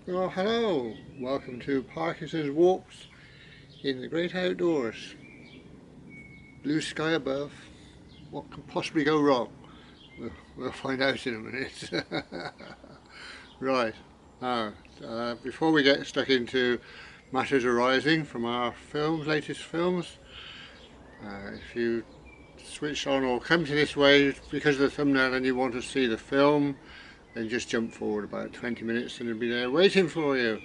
Well, hello, welcome to Parkinson's Walks in the great outdoors. Blue sky above, what can possibly go wrong? We'll find out in a minute. Right, now, before we get stuck into matters arising from our latest films, if you switch on or come to this way because of the thumbnail and you want to see the film, then just jump forward about 20 minutes and it'll be there waiting for you.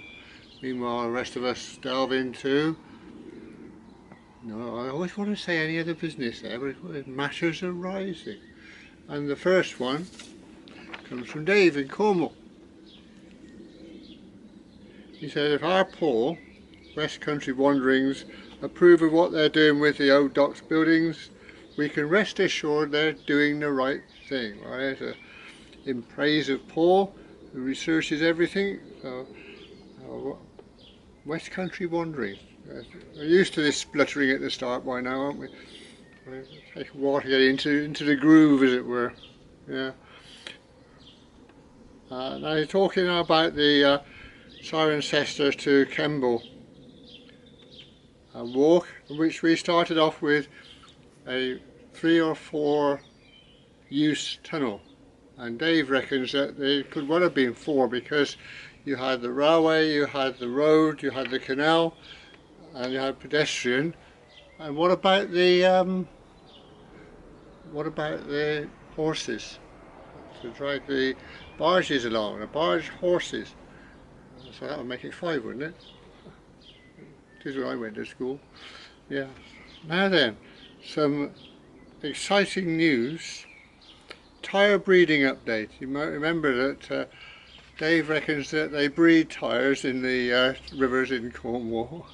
Meanwhile, the rest of us delve into, no, I always want to say any other business there, but matters arising. And the first one comes from Dave in Cornwall. He said, if our poor West Country wanderings approve of what they're doing with the old docks buildings, we can rest assured they're doing the right thing. Right? In praise of Paul, who researches everything. So, West Country wandering. We're used to this spluttering at the start by now, aren't we? It'll take a while to get into the groove, as it were. Yeah. Now you're talking about the Cirencester to Kemble walk, which we started off with a 3 or 4 use tunnel. And Dave reckons that there could well have been 4 because you had the railway, you had the road, you had the canal, and you had pedestrian. And what about the horses to drag the barges along? The barge horses. So that would make it 5, wouldn't it? This is where I went to school. Yeah. Now then, some exciting news. Tyre breeding update. You might remember that Dave reckons that they breed tyres in the rivers in Cornwall.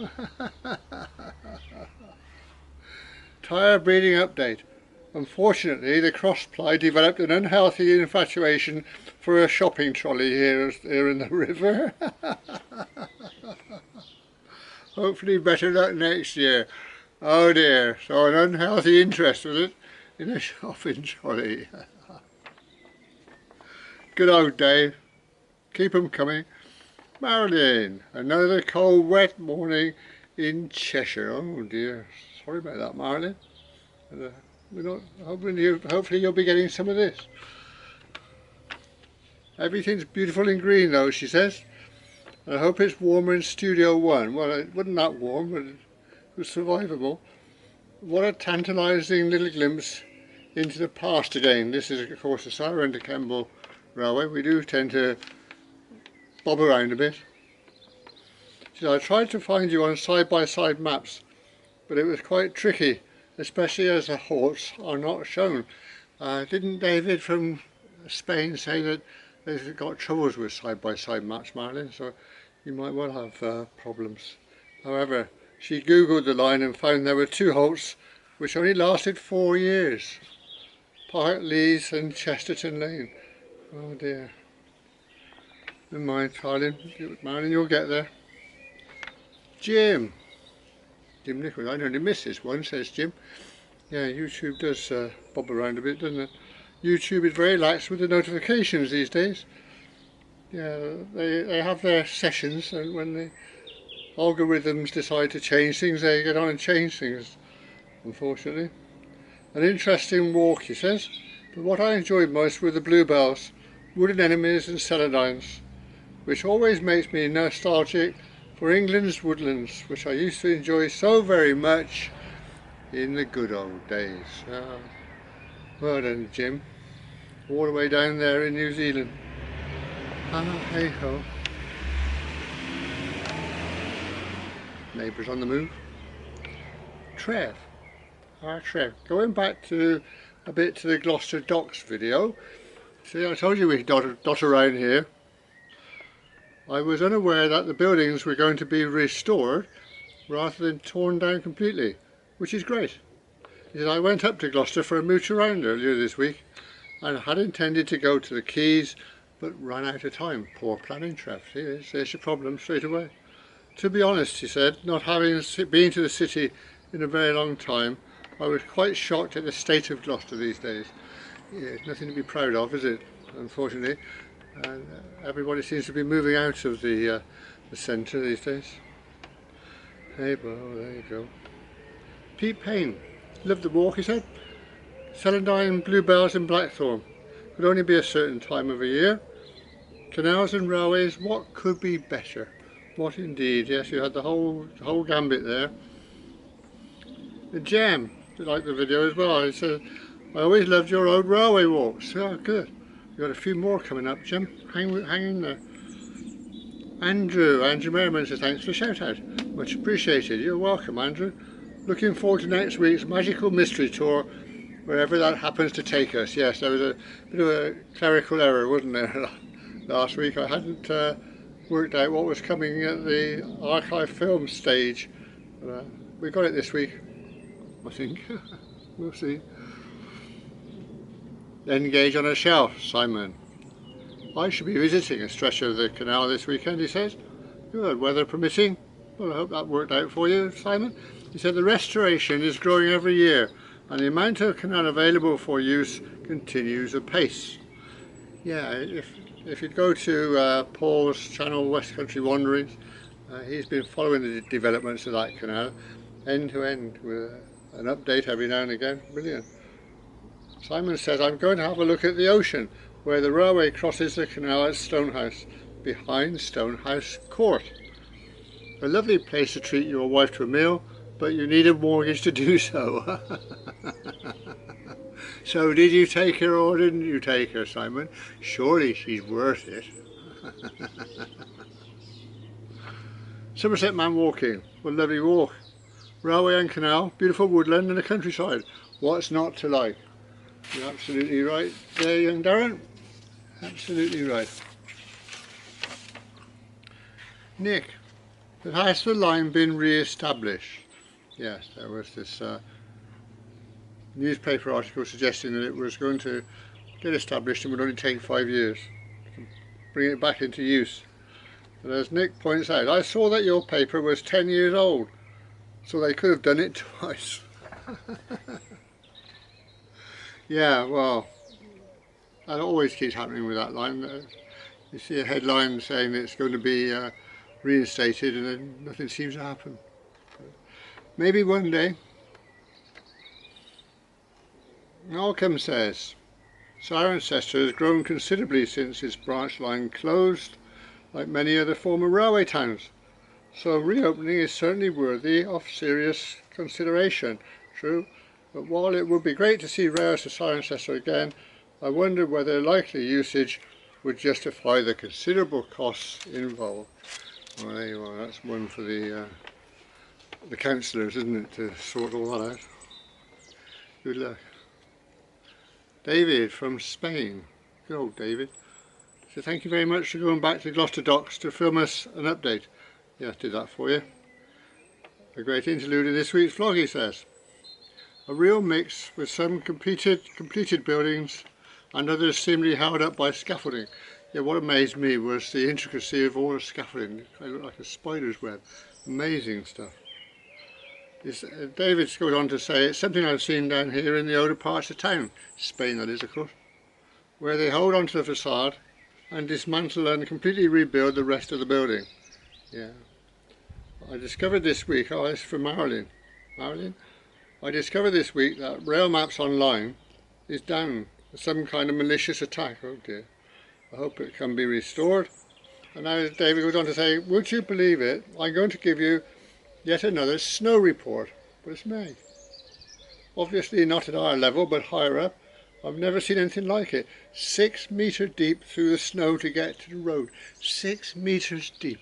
Tyre breeding update. Unfortunately, the cross-ply developed an unhealthy infatuation for a shopping trolley here in the river. Hopefully better luck next year. Oh dear, so an unhealthy interest was it in a shopping trolley. Good old Dave, keep 'em coming. Marilyn, another cold wet morning in Cheshire. Oh dear, sorry about that, Marilyn. Hopefully you'll be getting some of this. Everything's beautiful and green though, she says. I hope it's warmer in Studio 1. Well, it wasn't that warm, but it was survivable. What a tantalising little glimpse into the past again. This is of course the Cirencester to Kemble railway. We do tend to bob around a bit. She said, I tried to find you on side-by-side maps, but it was quite tricky, especially as the halts are not shown. Didn't David from Spain say that they've got troubles with side-by-side maps, Marilyn, so you might well have problems. However, she googled the line and found there were 2 halts which only lasted 4 years. Park Lees and Chesterton Lane. Oh dear. Never mind, darling. Marilyn, you'll get there. Jim Nichols, I only missed this one, says Jim. Yeah, YouTube does bob around a bit, doesn't it? YouTube is very lax with the notifications these days. Yeah, they have their sessions, and when the algorithms decide to change things, they get on and change things, unfortunately. An interesting walk, he says, but what I enjoyed most were the bluebells, wood anemones and celandines, which always makes me nostalgic for England's woodlands, which I used to enjoy so very much in the good old days. Well done, Jim. All the way down there in New Zealand. Hey ho. Neighbours on the move. Trev. Trev. Going back to a bit to the Gloucester Docks video. See, I told you we dot around here. I was unaware that the buildings were going to be restored rather than torn down completely, which is great. He said, I went up to Gloucester for a mooch around earlier this week and had intended to go to the quays but ran out of time. Poor planning, Trev. See, there's your problem straight away. To be honest, he said, not having been to the city in a very long time, I was quite shocked at the state of Gloucester these days. Yeah, it's nothing to be proud of, is it? Unfortunately. and everybody seems to be moving out of the centre these days. Hey, well, there you go. Pete Payne, loved the walk, he said. Celandine, bluebells and blackthorn. Could only be a certain time of a year. Canals and railways, what could be better? What indeed, yes, you had the whole gambit there. The Gem, I liked the video as well. He said, I always loved your old railway walks. Oh, good. You've got a few more coming up, Jim. Hang in there. Andrew Merriman says, thanks for the shout out. Much appreciated. You're welcome, Andrew. Looking forward to next week's magical mystery tour, wherever that happens to take us. Yes, there was a bit of a clerical error, wasn't there, last week. I hadn't worked out what was coming at the archive film stage. But, we got it this week, I think. We'll see. Engage on a shelf, Simon. I should be visiting a stretch of the canal this weekend, he says. Good, weather permitting. Well, I hope that worked out for you, Simon. He said the restoration is growing every year and the amount of canal available for use continues apace. Yeah, if you go to Paul's channel, West Country Wanderings, he's been following the developments of that canal end to end with an update every now and again. Brilliant. Simon says, I'm going to have a look at the ocean where the railway crosses the canal at Stonehouse, behind Stonehouse Court. A lovely place to treat your wife to a meal, but you need a mortgage to do so. So did you take her or didn't you take her, Simon? Surely she's worth it. Somerset man walking. What a lovely walk. Railway and canal, beautiful woodland and the countryside. What's not to like? You're absolutely right there, young Darren. Absolutely right. Nick, but has the line been re-established? Yes, there was this newspaper article suggesting that it was going to get established and would only take 5 years to bring it back into use. But as Nick points out, I saw that your paper was 10 years old, so they could have done it twice. Yeah, well, that always keeps happening with that line. You see a headline saying that it's going to be reinstated and then nothing seems to happen. Maybe one day. Malcolm says, Cirencester has grown considerably since its branch line closed, like many other former railway towns. So reopening is certainly worthy of serious consideration. True. But while it would be great to see rails to Cirencester again, I wonder whether likely usage would justify the considerable costs involved. Well, there you are. That's one for the councillors, isn't it, to sort all that out. Good luck. David from Spain. Good old David. So thank you very much for going back to Gloucester Docks to film us an update. Yeah, I did that for you. A great interlude in this week's vlog, he says. A real mix with some completed buildings and others seemingly held up by scaffolding. Yeah, what amazed me was the intricacy of all the scaffolding. It looked like a spider's web. Amazing stuff. David goes on to say, it's something I've seen down here in the older parts of town, Spain that is of course, where they hold onto the facade and dismantle and completely rebuild the rest of the building. Yeah. I discovered this week, oh, it's from Marilyn. Marilyn? I discovered this week that Rail Maps Online is down for some kind of malicious attack. Oh dear. I hope it can be restored. And now David goes on to say, would you believe it? I'm going to give you yet another snow report. But it's May. Obviously not at our level, but higher up. I've never seen anything like it. 6 metre deep through the snow to get to the road. 6 metres deep.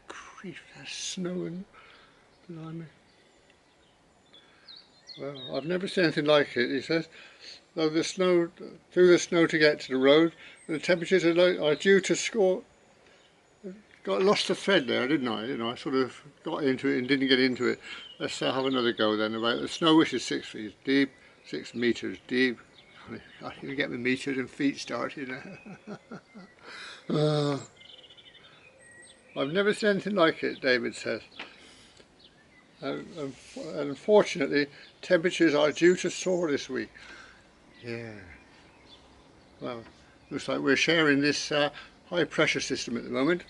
Grief, there's snow in behind me. Well, I've never seen anything like it, he says. Though the snow, through the snow to get to the road, the temperatures are due to score. Lost the thread there, didn't I? I sort of got into it and didn't get into it. Let's have another go then about the snow, which is 6 feet deep, 6 metres deep. I can get my metres and feet started. I've never seen anything like it, David says. Unfortunately, temperatures are due to soar this week. Yeah. Well, looks like we're sharing this high pressure system at the moment.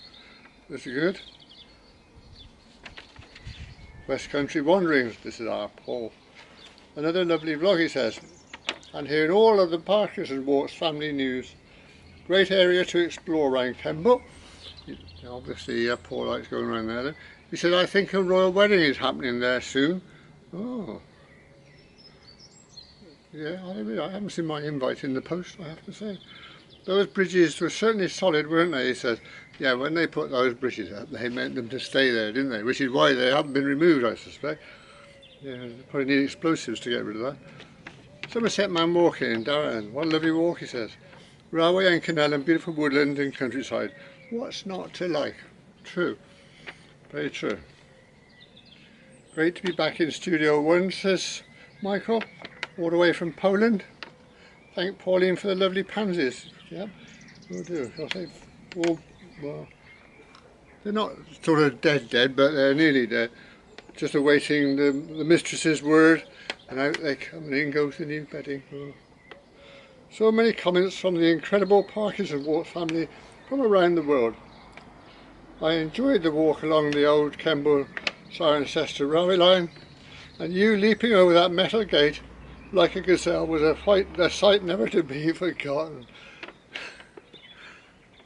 That's good. West Country Wanderings, this is our Paul. Another lovely vlog, he says. And hearing all of the Parkinsons Walks family news. Great area to explore around Kemble. Obviously Paul likes going around there then. He said, I think a royal wedding is happening there soon. Oh. Yeah, I haven't seen my invite in the post, I have to say. Those bridges were certainly solid, weren't they, he says. Yeah, when they put those bridges up, they meant them to stay there, didn't they? Which is why they haven't been removed, I suspect. Yeah, they probably need explosives to get rid of that. Somerset man walking in Darren. What a lovely walk, he says. Railway and canal and beautiful woodland and countryside. What's not to like? True. Very true. Great to be back in Studio 1, says Michael, all the way from Poland. Thank Pauline for the lovely pansies. Yeah, will do. I'll say, well, they're not sort of dead, but they're nearly dead. Just awaiting the mistress's word, and out they come, and in goes the new bedding. Oh. So many comments from the incredible Parkinsons Walks family from around the world. I enjoyed the walk along the old Kemble Cirencester railway line, and you leaping over that metal gate like a gazelle was a sight never to be forgotten.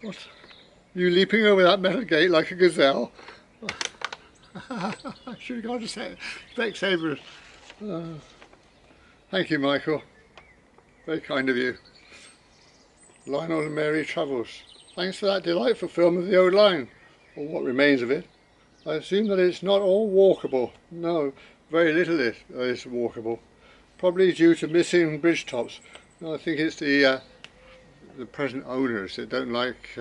What? You leaping over that metal gate like a gazelle? I should have gone to say Specsavers. Thank you, Michael. Very kind of you. Lionel and Mary Travels. Thanks for that delightful film of the old line, or what remains of it. I assume that it's not all walkable. No, very little is walkable. Probably due to missing bridge tops. No, I think it's the present owners that don't like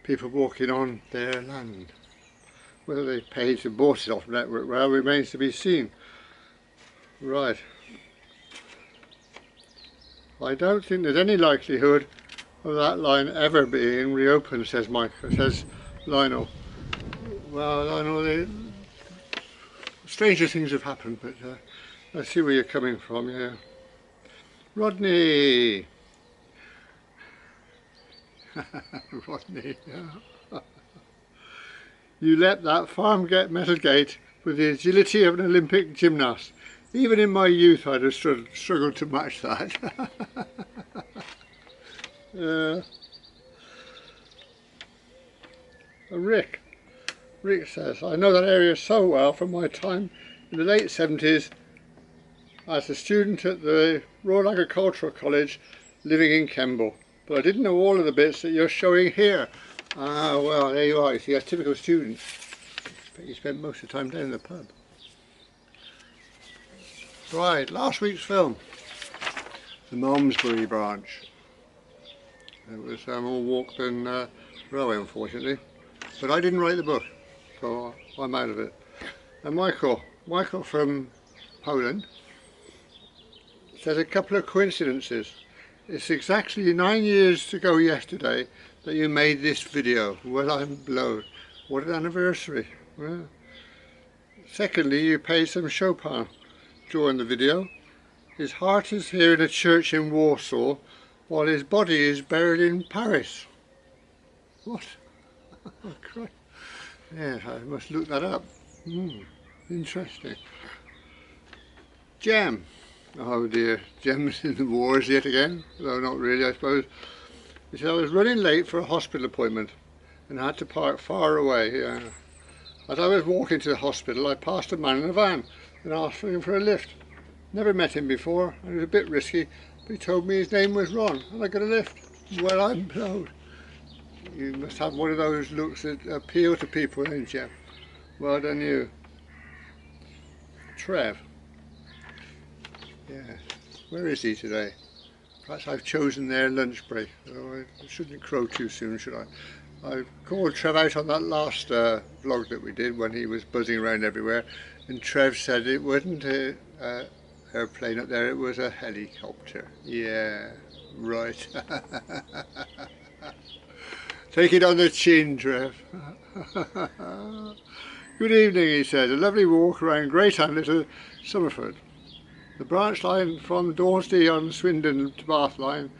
people walking on their land. Whether they paid to bought it off Network Rail remains to be seen. Right. I don't think there's any likelihood of that line ever being reopened, says Lionel. Well, Lionel, stranger things have happened, but I see where you're coming from, yeah. Rodney! Rodney, yeah. You leapt that metal gate with the agility of an Olympic gymnast. Even in my youth I'd have struggled to match that. Rick says, I know that area so well from my time in the late 70s as a student at the Royal Agricultural College living in Kemble. But I didn't know all of the bits that you're showing here. Ah, well, there you are. You see, a typical student. But you spent most of the time down in the pub. Right, last week's film. The Malmesbury Branch. It was more walk than railway, unfortunately. But I didn't write the book, so I'm out of it. And Michael from Poland says a couple of coincidences. It's exactly 9 years ago yesterday that you made this video. Well, I'm blown. What an anniversary. Well, secondly, you played some Chopin during the video. His heart is here in a church in Warsaw, while his body is buried in Paris. What? Oh, Christ. Yeah, I must look that up. Interesting. Jem. Oh dear, Jem's in the wars yet again. Though not really, I suppose. He said, I was running late for a hospital appointment and had to park far away. As I was walking to the hospital, I passed a man in a van and asked him for a lift. Never met him before, and it was a bit risky, but he told me his name was Ron, and I got a lift. Well, I'm proud. You must have one of those looks that appeal to people, don't you? Well done you. Trev. Yeah, where is he today? Perhaps I've chosen their lunch break. Oh, I shouldn't crow too soon, should I? I called Trev out on that last vlog that we did when he was buzzing around everywhere, and Trev said it wasn't an airplane up there, it was a helicopter. Yeah, right. Take it on the chin, Trev. Good evening, he said. A lovely walk around Great Hamlet to Somerford. The branch line from Dursley on Swindon to Bath line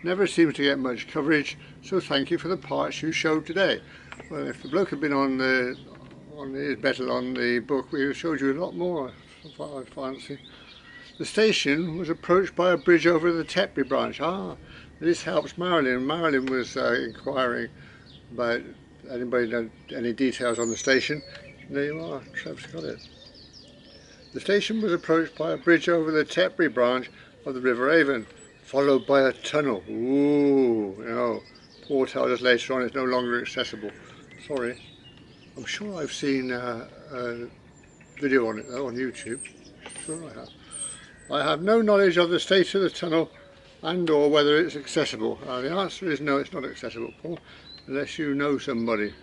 never seems to get much coverage, so thank you for the parts you showed today. Well, if the bloke had been on his metal on the book, we showed you a lot more, I fancy. The station was approached by a bridge over the Dursley Branch. Ah, this helps Marilyn. Marilyn was inquiring about anybody know any details on the station. There you are, Trev's got it. The station was approached by a bridge over the Dursley Branch of the River Avon, followed by a tunnel. Ooh, no. Paul tells us later on it's no longer accessible. Sorry. I'm sure I've seen a video on it though on YouTube. Sure I have. I have no knowledge of the state of the tunnel and or whether it's accessible. The answer is no, it's not accessible, Paul, unless you know somebody.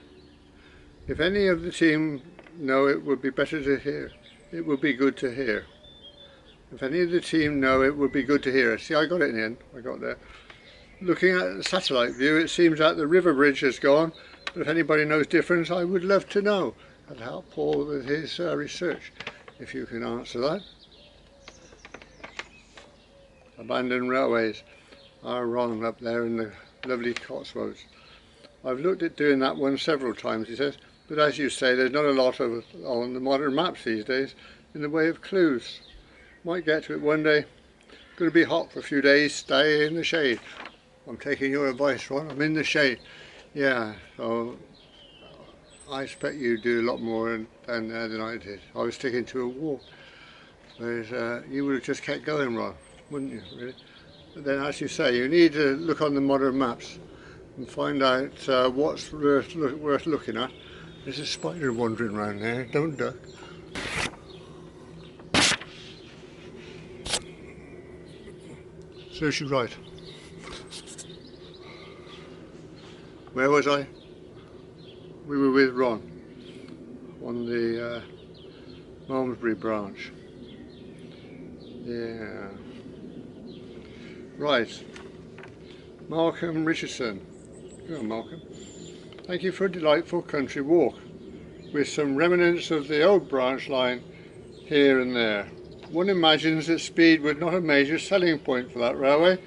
If any of the team know, it would be better to hear. It would be good to hear. If any of the team know, it would be good to hear. See, I got it in the end. I got there. Looking at the satellite view, it seems that the river bridge has gone. But if anybody knows difference, I would love to know. That'd help Paul with his research, if you can answer that. Abandoned railways are wrong up there in the lovely Cotswolds. I've looked at doing that one several times, he says, but as you say, there's not a lot of on the modern maps these days in the way of clues. Might get to it one day. Going to be hot for a few days, stay in the shade. I'm taking your advice, Ron, I'm in the shade. Yeah, so I expect you do a lot more than I did. I was sticking to a walk, whereas you would have just kept going, Ron, wouldn't you, really? But then, as you say, you need to look on the modern maps and find out what's worth looking at. There's a spider wandering around there, don't duck. Serves you right. Where was I? We were with Ron on the Malmesbury branch. Yeah. Right. Malcolm Richardson. Go on, Malcolm. Thank you for a delightful country walk with some remnants of the old branch line here and there. One imagines that speed was not a major selling point for that railway.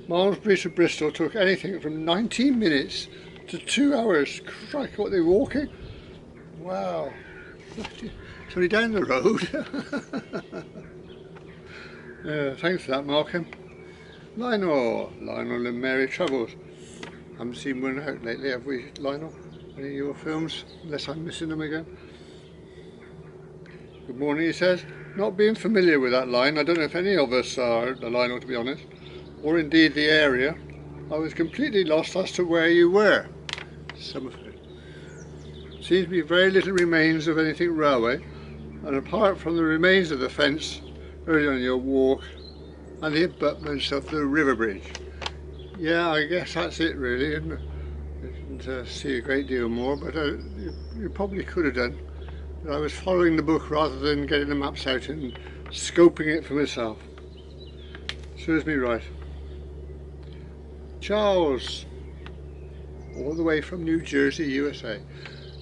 Malmesbury to Bristol took anything from 19 minutes to 2 hours. Crikey, what, they were walking? Wow. It's only down the road. Thanks for that, Malcolm. Lionel and Mary Troubles. Haven't seen one out lately, have we, Lionel? Any of your films, unless I'm missing them again. Good morning, he says. Not being familiar with that line, I don't know if any of us are, Lionel, to be honest, or indeed the area. I was completely lost as to where you were. Somerford. Seems to be very little remains of anything railway, and apart from the remains of the fence early on your walk and the abutments of the river bridge. Yeah, I guess that's it really, isn't it? Didn't see a great deal more, but you probably could have done. But I was following the book rather than getting the maps out and scoping it for myself. Serves me right. Charles, all the way from New Jersey, USA.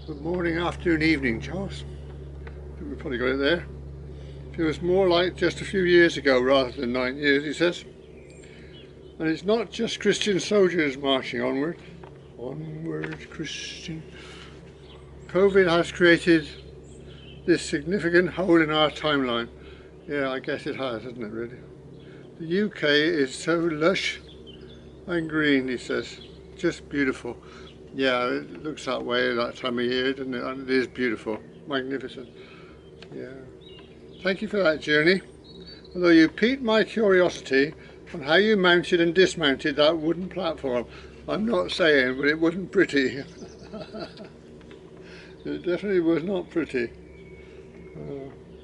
Good morning, afternoon, evening, Charles. I think we probably got it there. Feels more like just a few years ago rather than 9 years, he says. And it's not just Christian soldiers marching onward. Onward, Christian. COVID has created this significant hole in our timeline. Yeah, I guess it has, hasn't it, really? The UK is so lush and green, he says. Just beautiful. Yeah, it looks that way that time of year, doesn't it? And it is beautiful. Magnificent. Yeah. Thank you for that journey. Although you piqued my curiosity on how you mounted and dismounted that wooden platform. I'm not saying, but it wasn't pretty. It definitely was not pretty.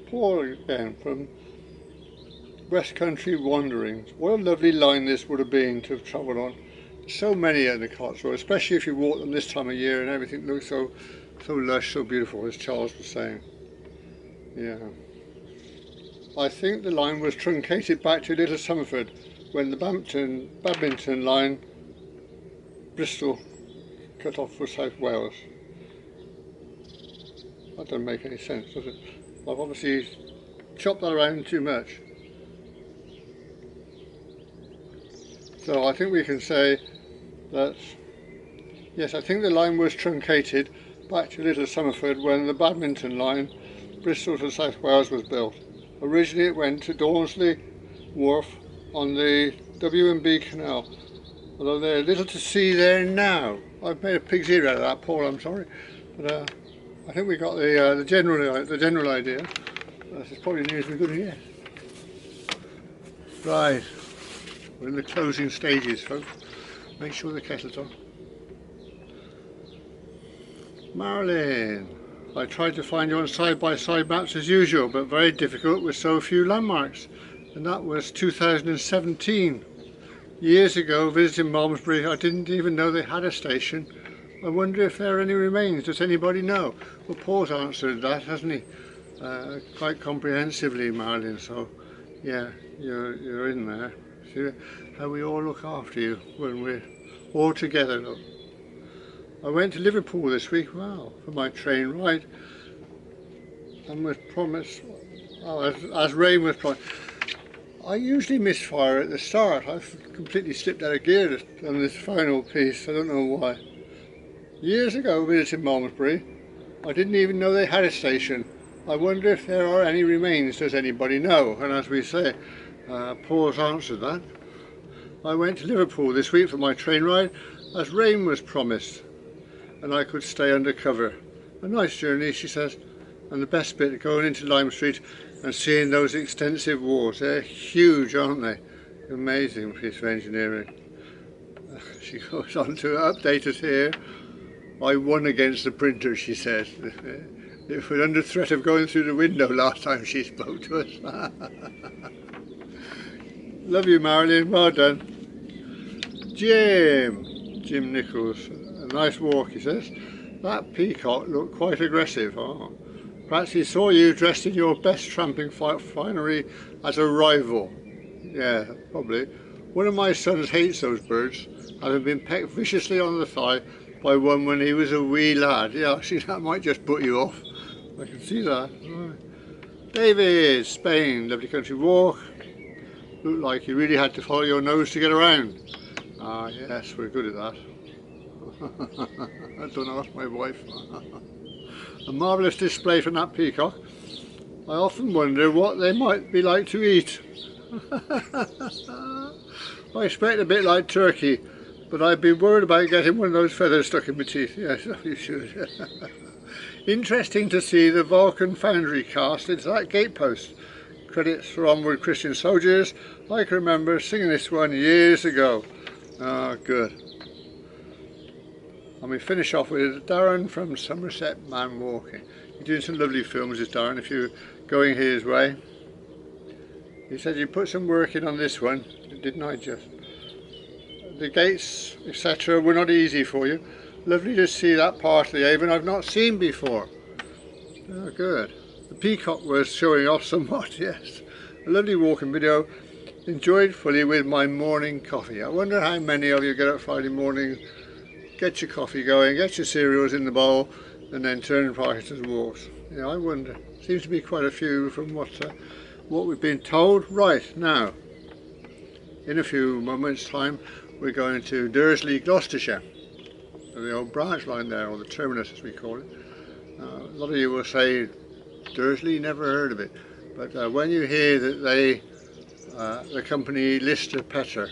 Paul again from West Country Wanderings. What a lovely line this would have been to have travelled on. So many at the Cotswolds, especially if you walk them this time of year and everything looks so lush, so beautiful, as Charles was saying. Yeah. I think the line was truncated back to Little Somerford when the badminton line Bristol cut off for South Wales. That doesn't make any sense, does it? I've obviously chopped that around too much. So I think we can say that Yes, I think the line was truncated back to Little Somerford when the badminton line, Bristol to South Wales, was built. Originally it went to Dursley Wharf on the W&B Canal, although there's little to see there now. I've made a pig's ear out of that, Paul, I'm sorry, but I think we got the general idea. This is probably news we're going to get. Right, we're in the closing stages, folks. Make sure the kettle's on. Marilyn, I tried to find you on side-by-side maps as usual, but very difficult with so few landmarks. And that was 2017. Years ago, visiting Malmesbury, I didn't even know they had a station. I wonder if there are any remains. Does anybody know? Well, Paul's answered that, hasn't he? Quite comprehensively, Marilyn. So, yeah, you're in there. See how we all look after you when we're all together. Look. I went to Liverpool this week, wow, for my train ride, and was promised, as rain was promised. I usually misfire at the start. I've completely slipped out of gear on this final piece, I don't know why. Years ago, visiting Malmesbury, I didn't even know they had a station. I wonder if there are any remains, does anybody know? And as we say, Paul's answered that. I went to Liverpool this week for my train ride, as rain was promised, and I could stay under cover. A nice journey, she says, and the best bit, going into Lime Street and seeing those extensive walls. They're huge, aren't they? Amazing piece of engineering. She goes on to update us here. I won against the printer, she says. It was under threat of going through the window last time she spoke to us. Love you, Marilyn, well done. Jim Nichols, a nice walk, he says. That peacock looked quite aggressive. Oh. Perhaps he saw you dressed in your best tramping finery as a rival. Yeah, probably. One of my sons hates those birds, having been pecked viciously on the thigh by one when he was a wee lad. Yeah, actually that might just put you off. I can see that. Right. David, Spain, lovely country walk. Looked like you really had to follow your nose to get around. Ah, yes, we're good at that. I don't ask my wife. A marvellous display from that peacock. I often wonder what they might be like to eat. I expect a bit like turkey, but I'd be worried about getting one of those feathers stuck in my teeth. Yes, you should. Interesting to see the Vulcan foundry cast into that gatepost. Credits for Onward Christian Soldiers. I can remember singing this one years ago. Ah, good. And we finish off with Darren from Somerset Man Walking. He's doing some lovely films, this Darren, if you're going his way. He said you put some work in on this one, didn't I just? The gates, etc. were not easy for you. Lovely to see that part of the Avon I've not seen before. Oh, good. The peacock was showing off somewhat, yes. A lovely walking video. Enjoyed fully with my morning coffee. I wonder how many of you get up Friday morning, get your coffee going, get your cereals in the bowl, and then turn Parkinsons Walks. Yeah, I wonder. Seems to be quite a few from what we've been told. Right, now, in a few moments' time, we're going to Dursley, Gloucestershire. The old branch line there, or the terminus as we call it. A lot of you will say, Dursley, never heard of it. But when you hear that the company Lister Petter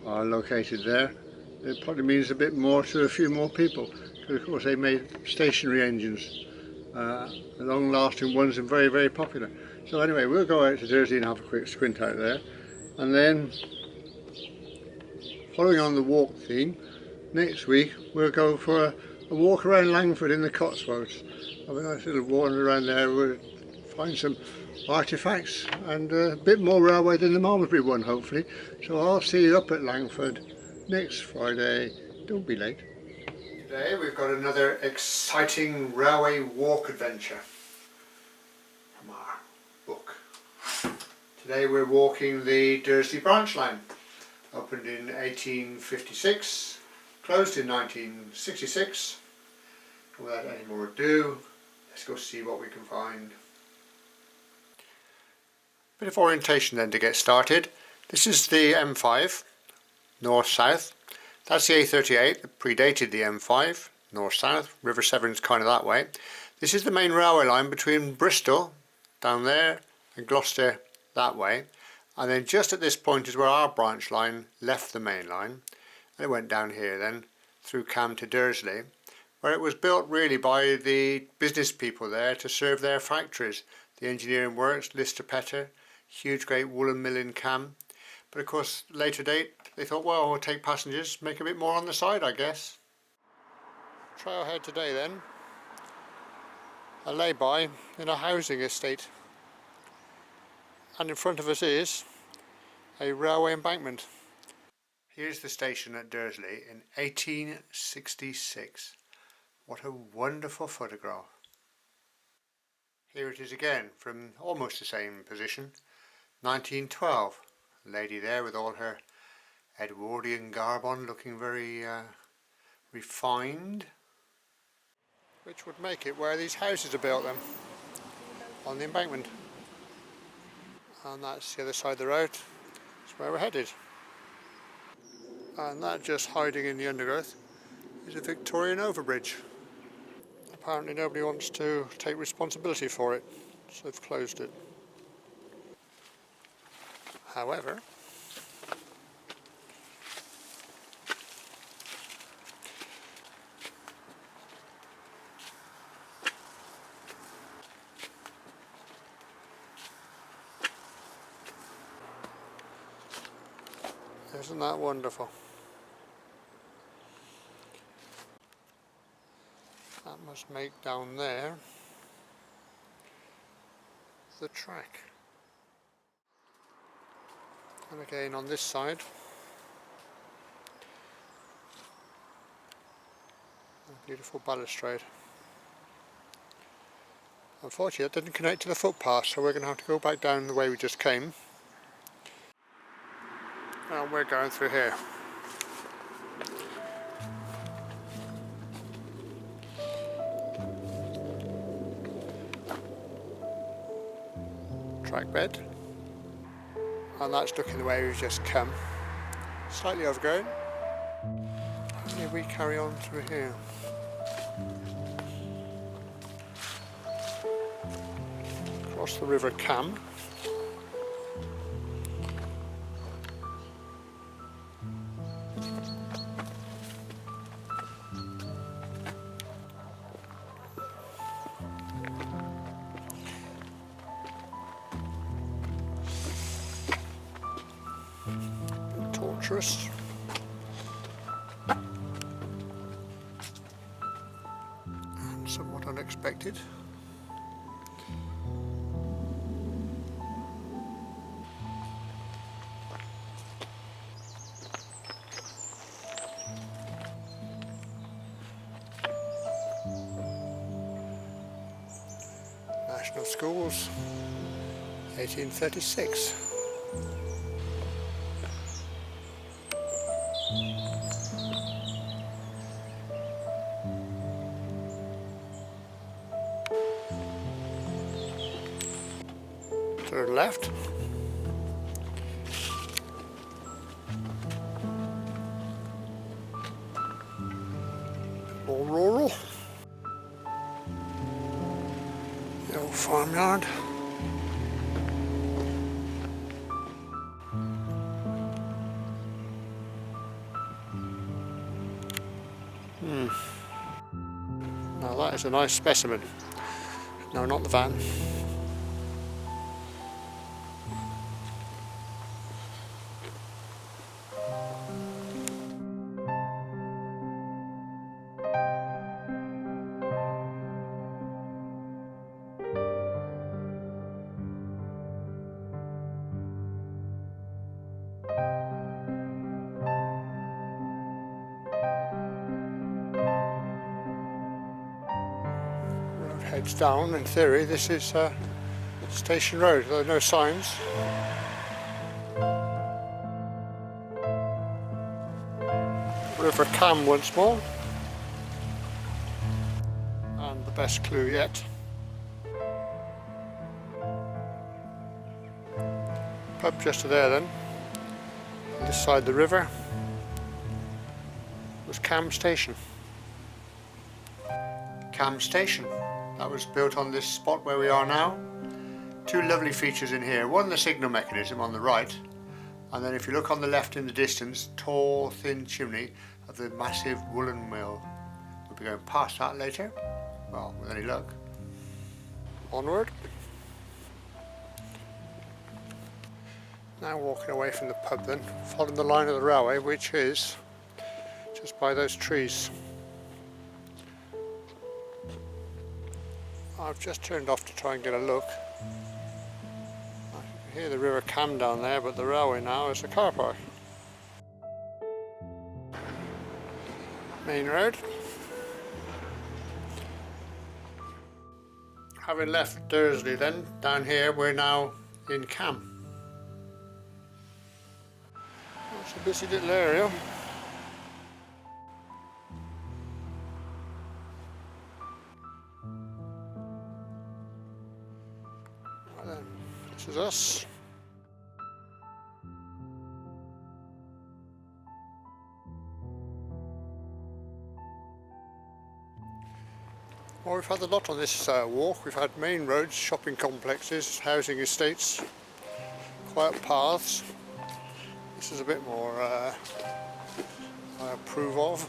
are located there, it probably means a bit more to a few more people. Because of course they made stationary engines, long-lasting ones and very, very popular. So anyway, we'll go out to Dursley and have a quick squint out there. And then, following on the walk theme, next week we'll go for a walk around Langford in the Cotswolds. Have a nice little wander around there. We'll find some artefacts and a bit more railway than the Malmesbury one, hopefully. So I'll see you up at Langford next Friday. Don't be late. Today we've got another exciting railway walk adventure from our book. Today we're walking the Dursley Branch line, opened in 1856, closed in 1966. Without any more ado, let's go see what we can find. Bit of orientation then to get started. This is the M5, north-south. That's the A38 that predated the M5, north-south. River Severn's kind of that way. This is the main railway line between Bristol, down there, and Gloucester that way. And then just at this point is where our branch line left the main line. And it went down here then, through Cam to Dursley, where it was built really by the business people there to serve their factories. The engineering works, Lister Petter, huge great woolen mill in Cam. But of course, later date, they thought, well, we'll take passengers, make a bit more on the side, I guess. Trailhead today then, a lay-by in a housing estate. And in front of us is a railway embankment. Here's the station at Dursley in 1866. What a wonderful photograph. Here it is again from almost the same position, 1912. A lady there with all her Edwardian garb on, looking very refined. Which would make it where these houses are built then, on the embankment. And that's the other side of the road, that's where we're headed. And that just hiding in the undergrowth is a Victorian overbridge. Apparently nobody wants to take responsibility for it, so they've closed it. However, isn't that wonderful? That must make down there the track. And again on this side, a beautiful balustrade. Unfortunately it didn't connect to the footpath, so we're going to have to go back down the way we just came. And we're going through here. Track bed. And that's looking the way we've just come. Slightly overgrown. And here we carry on through here. Across the River Cam. Torturous. And somewhat unexpected. National Schools, 1836. To the left. All rural. The old farmyard. Now that is a nice specimen. No, not the van. Heads down. In theory this is Station Road, there are no signs. River Cam once more, and the best clue yet. Pub just to there then, on this side of the river. was Cam Station. Cam Station. That was built on this spot where we are now. Two lovely features in here. One, the signal mechanism on the right, and then if you look on the left in the distance, tall, thin chimney of the massive woolen mill. We'll be going past that later. Well, with any luck. Onward. Now walking away from the pub then, following the line of the railway, which is just by those trees. I've just turned off to try and get a look. I can hear the River Cam down there, but the railway now is a car park. Main road. Having left Dursley then, down here we're now in Cam. It's a busy little area. Right then, this is us. Well, we've had a lot on this walk. We've had main roads, shopping complexes, housing estates, quiet paths. This is a bit more I approve of.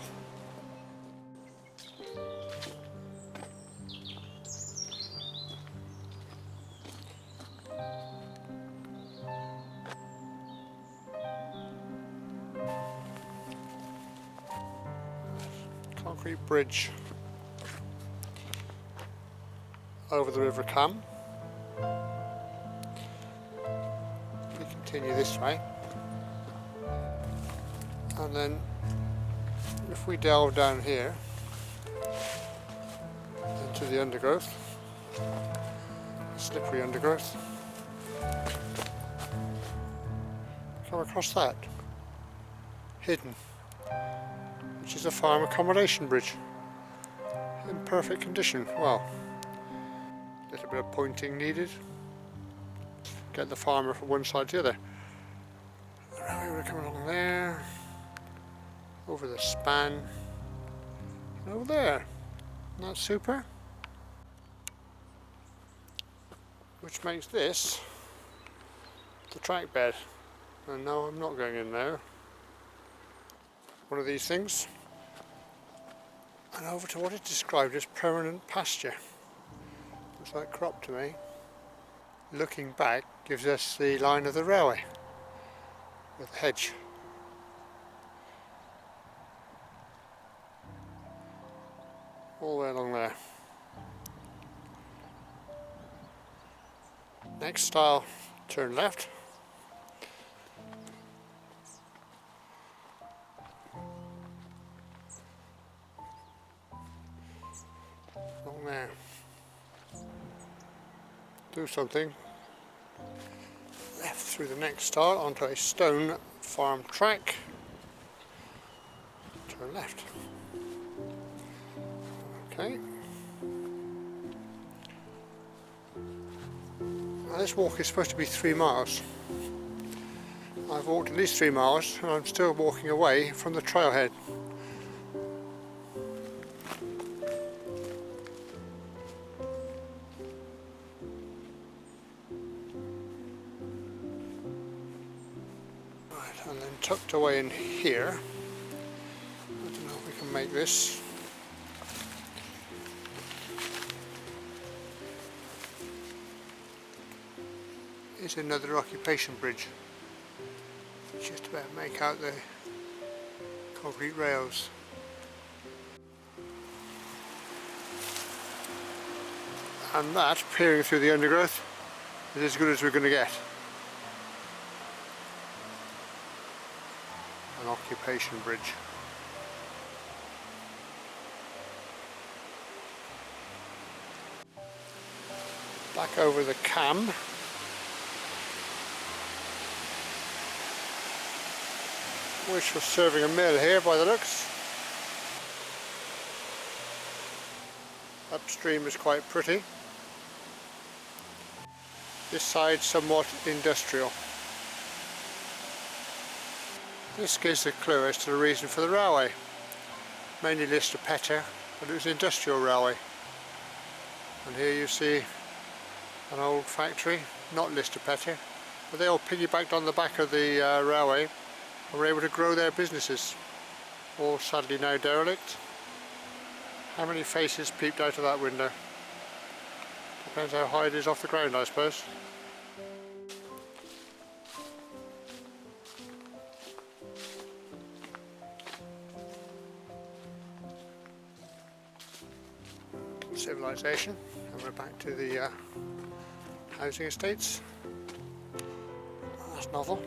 Concrete bridge over the River Cam. We continue this way. And then if we delve down here into the undergrowth, slippery undergrowth, come across that, hidden, which is a farm accommodation bridge in perfect condition. Well, a little bit of pointing needed, get the farmer from one side to the other. We're coming along there, over the span, and over there. Isn't that super? Which makes this the track bed. And no, I'm not going in there. One of these things. And over to what is described as permanent pasture. Looks like crop to me. Looking back gives us the line of the railway with the hedge. All the way along there. Next stile, turn left. Along there. Do something. Left through the next stile onto a stone farm track. Turn left. Okay. Now this walk is supposed to be 3 miles. I've walked at least 3 miles and I'm still walking away from the trailhead. Right, and then tucked away in here, I don't know if we can make this. Is another occupation bridge. Just about make out the concrete rails. And that, peering through the undergrowth, is as good as we're going to get. An occupation bridge. Back over the Cam. Which was serving a mill here by the looks. Upstream is quite pretty. This side somewhat industrial. This gives a clue as to the reason for the railway. mainly Lister Petter, but it was an industrial railway. And here you see an old factory, not Lister Petter, but they all piggybacked on the back of the railway and were able to grow their businesses, all sadly now derelict. How many faces peeped out of that window? Depends how high it is off the ground, I suppose. Civilization, and we're back to the housing estates. That's novel.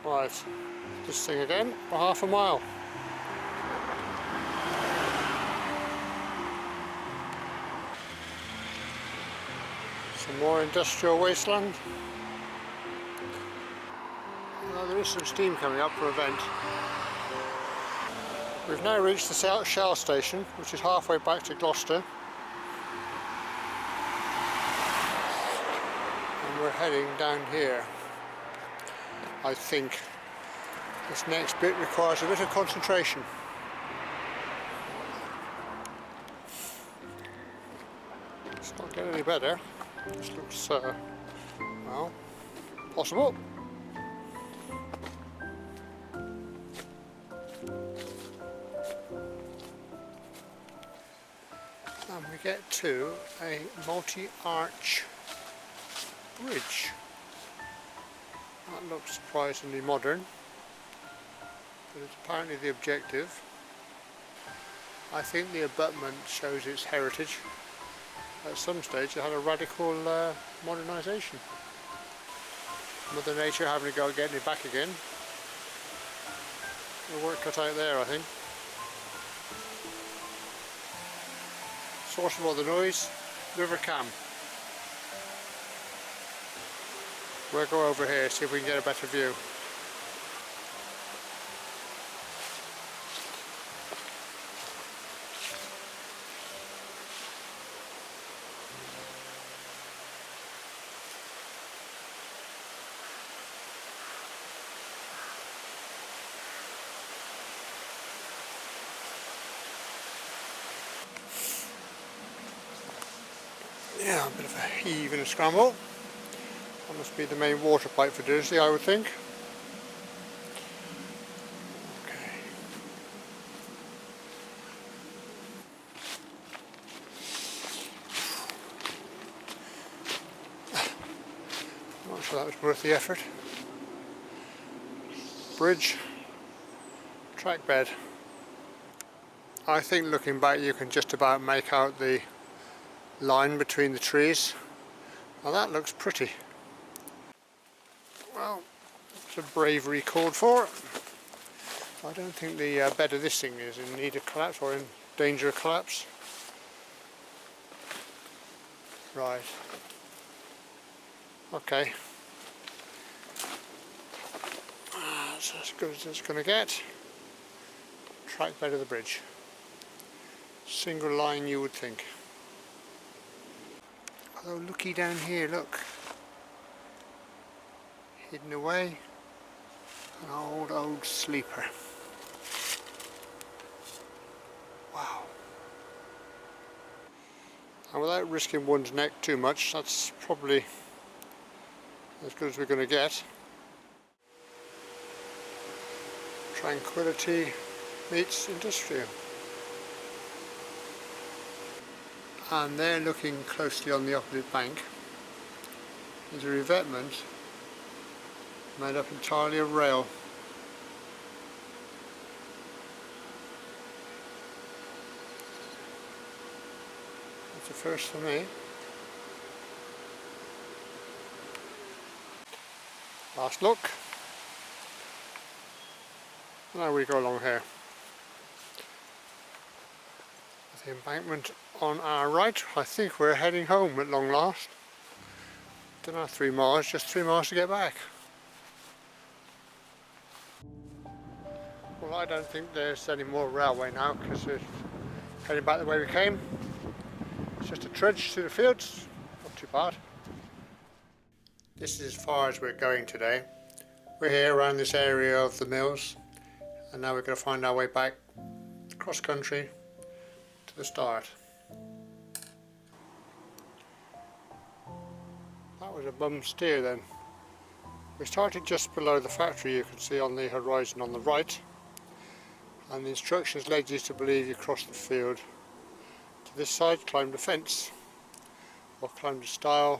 Right, this thing again for half a mile. Some more industrial wasteland. Well, there is some steam coming up for a vent. We've now reached the Shell station, which is halfway back to Gloucester. And we're heading down here. I think this next bit requires a bit of concentration. It's not getting any better. This looks, well, possible. And we get to a multi-arch bridge. That looks surprisingly modern, but it's apparently the objective. I think the abutment shows its heritage. At some stage it had a radical modernisation. Mother Nature having to go getting it back again. The work cut out there, I think. Source of all the noise, River Cam. We'll go over here, see if we can get a better view. Yeah, a bit of a heave and a scramble. That must be the main water pipe for Dursley, I would think. Okay. I'm not sure that was worth the effort. Bridge, track bed. I think looking back you can just about make out the line between the trees. Now that looks pretty. Well, it's a bravery called for. I don't think the bed of this thing is in need of collapse or in danger of collapse. Right. Okay. That's as good as it's going to get. Track bed of the bridge. Single line you would think. Although looky down here, look. Hidden away, an old sleeper. Wow. And without risking one's neck too much, that's probably as good as we're going to get. Tranquility meets industrial. And there, looking closely on the opposite bank, is a revetment made up entirely of rail. That's a first for me. Last look. Now we go along here. With the embankment on our right, I think we're heading home at long last. Don't know, 3 miles, just 3 miles to get back. Well, I don't think there's any more railway now because we're heading back the way we came. It's just a trudge through the fields, a country part. This is as far as we're going today. We're here around this area of the mills, and now we're going to find our way back cross country to the start. That was a bum steer then. We started just below the factory, you can see on the horizon on the right, and the instructions led you to believe you crossed the field to this side, climbed a fence, or climbed a stile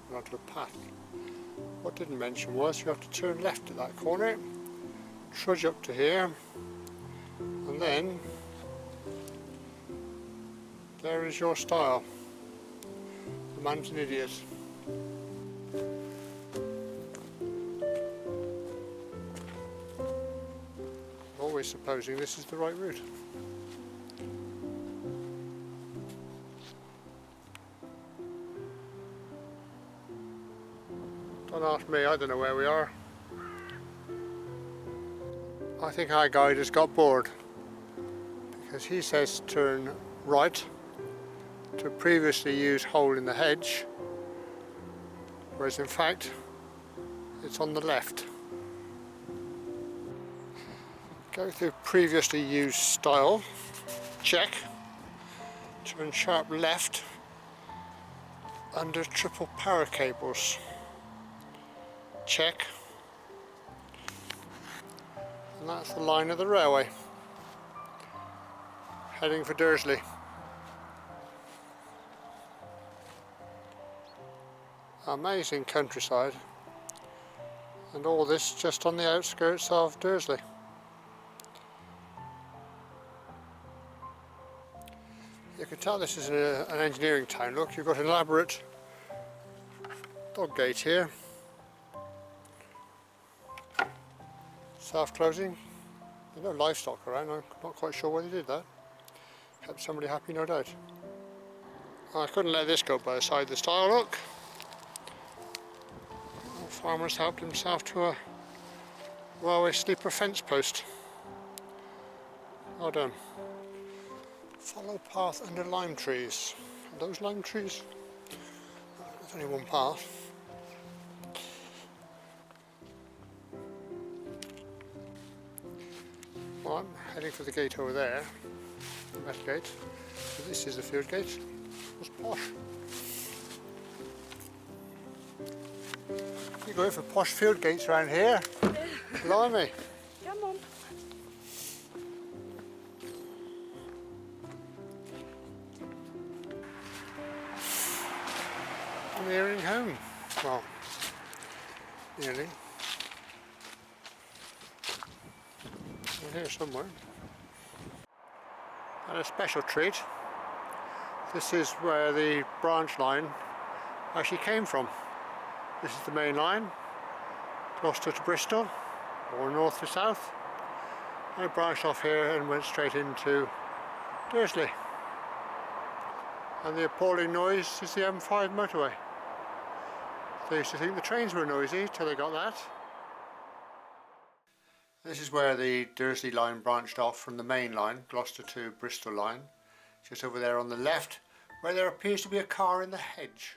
and onto a path. What didn't mention was you have to turn left at that corner, trudge up to here, and then there is your stile. The man's an idiot. Always supposing this is the right route. Don't ask me, I don't know where we are. I think our guide has got bored because he says turn right to a previously used hole in the hedge, whereas in fact it's on the left. Go through previously used stile, check. Turn sharp left under triple power cables, check. And that's the line of the railway, heading for Dursley. Amazing countryside, and all this just on the outskirts of Dursley. You can tell this is an engineering town. Look, you've got an elaborate dog gate here, self-closing. There's no livestock around, I'm not quite sure why they did that. Kept somebody happy, no doubt. I couldn't let this go by the side of the stile, look. The farmer's helped himself to a railway sleeper fence post. Well done. Follow path under lime trees. Are those lime trees? There's only one path. Well, I'm heading for the gate over there, the metal gate. So this is the field gate. It's posh. You go in for posh field gates around here. Blimey. Come on. I'm nearing home. Well, nearly. I'm here somewhere. And a special treat. This is where the branch line actually came from. This is the main line, Gloucester to Bristol, or north to south. I branched off here and went straight into Dursley. And the appalling noise is the M5 motorway. They used to think the trains were noisy till they got that. This is where the Dursley line branched off from the main line, Gloucester to Bristol line. Just over there on the left, where there appears to be a car in the hedge.